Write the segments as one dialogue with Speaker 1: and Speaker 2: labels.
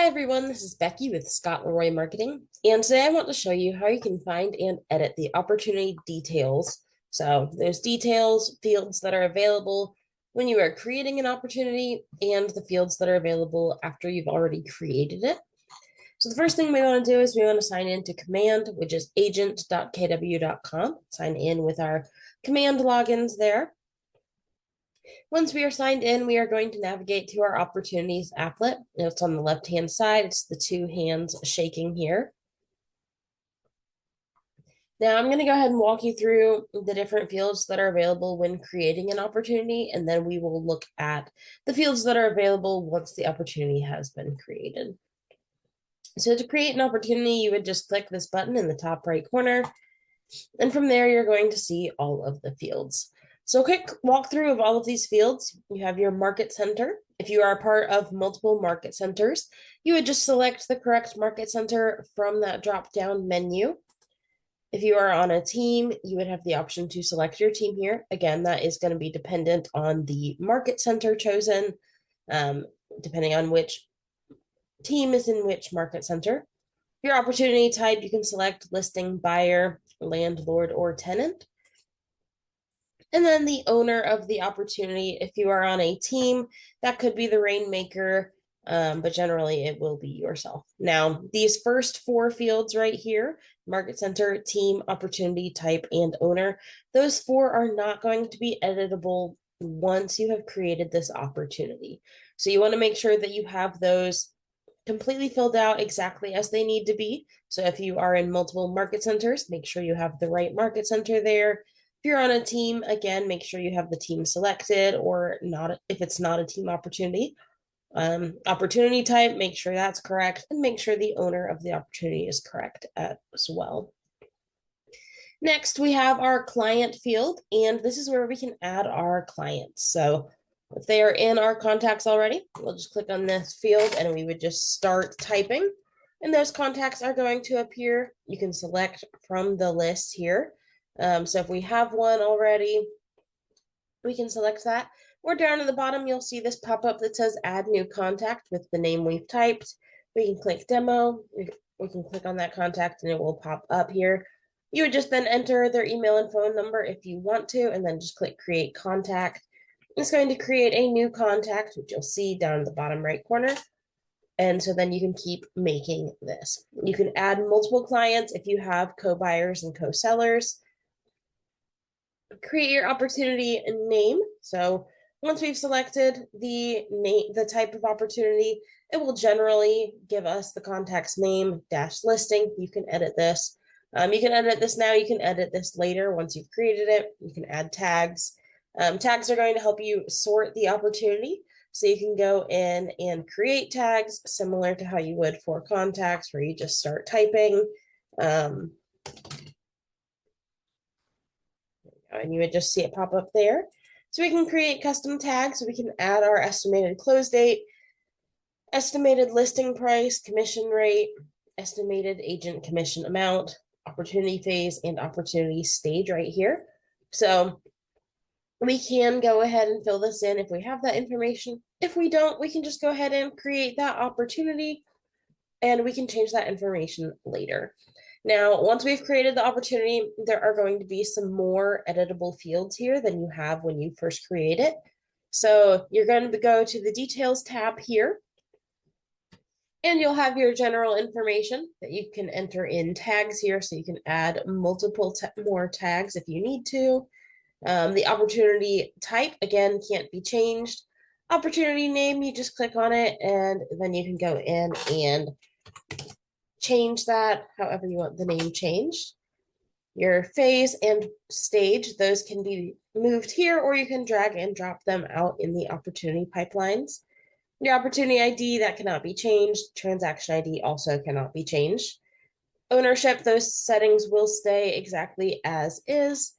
Speaker 1: Hi everyone, this is Becky with Scott Leroy Marketing, and today I want to show you how you can find and edit the opportunity details. So there's details, fields that are available when you are creating an opportunity, and the fields that are available after you've already created it. So the first thing we want to do is we want to sign in to command, which is agent.kw.com. Sign in with our command logins there. Once we are signed in, we are going to navigate to our opportunities applet. It's on the left-hand side. It's the two hands shaking here. Now I'm going to go ahead and walk you through the different fields that are available when creating an opportunity, and then we will look at the fields that are available once the opportunity has been created. So to create an opportunity, you would just click this button in the top right corner, and from there you're going to see all of the fields. So a quick walkthrough of all of these fields. You have your market center. If you are a part of multiple market centers, you would just select the correct market center from that drop-down menu. If you are on a team, you would have the option to select your team here. Again, that is going to be dependent on the market center chosen, depending on which team is in which market center. Your opportunity type, you can select listing, buyer, landlord, or tenant. And then the owner of the opportunity, if you are on a team, that could be the rainmaker, but generally it will be yourself. Now, these first four fields right here, market center, team, opportunity type, and owner, those four are not going to be editable once you have created this opportunity. So you want to make sure that you have those completely filled out exactly as they need to be. So if you are in multiple market centers, make sure you have the right market center there. If you're on a team, again, make sure you have the team selected, or not if it's not a team opportunity. Opportunity type, make sure that's correct, and make sure the owner of the opportunity is correct as well. Next, we have our client field, and this is where we can add our clients. So if they are in our contacts already, we'll just click on this field and we would just start typing, and those contacts are going to appear. You can select from the list here. So if we have one already, we can select that. Or down at the bottom, you'll see this pop up that says add new contact with the name we've typed. We can click demo. We can click on that contact and it will pop up here. You would just then enter their email and phone number if you want to, and then just click create contact. It's going to create a new contact, which you'll see down in the bottom right corner. And so then you can keep making this. You can add multiple clients if you have co-buyers and co-sellers. Create your opportunity name. So once we've selected the name, the type of opportunity, it will generally give us the contact's name dash listing. You can edit this. You can edit this now. You can edit this later once you've created it. You can add tags. Tags are going to help you sort the opportunity. So you can go in and create tags similar to how you would for contacts, where you just start typing. And you would just see it pop up there. So we can create custom tags. So we can add our estimated close date, estimated listing price, commission rate, estimated agent commission amount, opportunity phase, and opportunity stage right here. So we can go ahead and fill this in if we have that information. If we don't, we can just go ahead and create that opportunity, and we can change that information later. Now, once we've created the opportunity, there are going to be some more editable fields here than you have when you first create it. So you're going to go to the details tab here, and you'll have your general information that you can enter in tags here. So you can add multiple more tags if you need to. The opportunity type, again, can't be changed. Opportunity name, you just click on it, and then you can go in and change that however you want the name changed. Your phase and stage, those can be moved here, or you can drag and drop them out in the opportunity pipelines. Your opportunity ID, that cannot be changed. Transaction ID also cannot be changed. Ownership, those settings will stay exactly as is.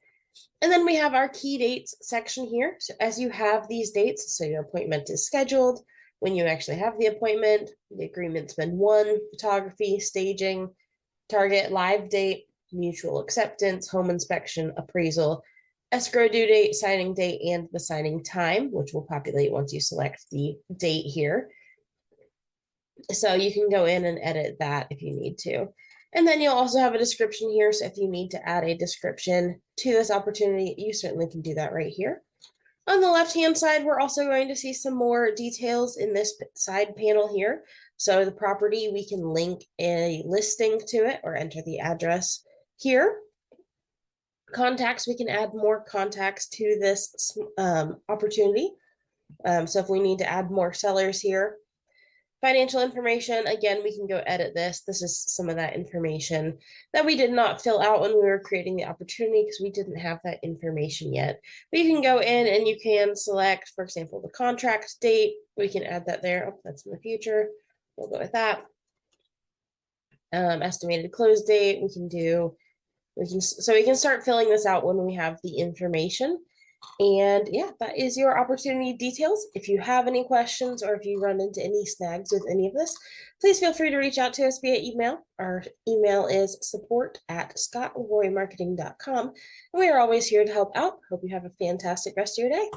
Speaker 1: And then we have our key dates section here. So as you have these dates, so your appointment is scheduled, when you actually have the appointment, the agreement's been won, photography, staging, target, live date, mutual acceptance, home inspection, appraisal, escrow due date, signing date, and the signing time, which will populate once you select the date here. So you can go in and edit that if you need to. And then you'll also have a description here. So if you need to add a description to this opportunity, you certainly can do that right here. On the left-hand side, we're also going to see some more details in this side panel here. So the property, we can link a listing to it or enter the address here. Contacts, we can add more contacts to this opportunity. So if we need to add more sellers here, financial information, again, we can go edit this. This is some of that information that we did not fill out when we were creating the opportunity because we didn't have that information yet. But you can go in and you can select, for example, the contract date. We can add that there. Oh, that's in the future. We'll go with that. Estimated close date. So we can start filling this out when we have the information. And yeah, that is your opportunity details. If you have any questions or if you run into any snags with any of this, please feel free to reach out to us via email. Our email is support@scottleroymarketing.com. And we are always here to help out. Hope you have a fantastic rest of your day.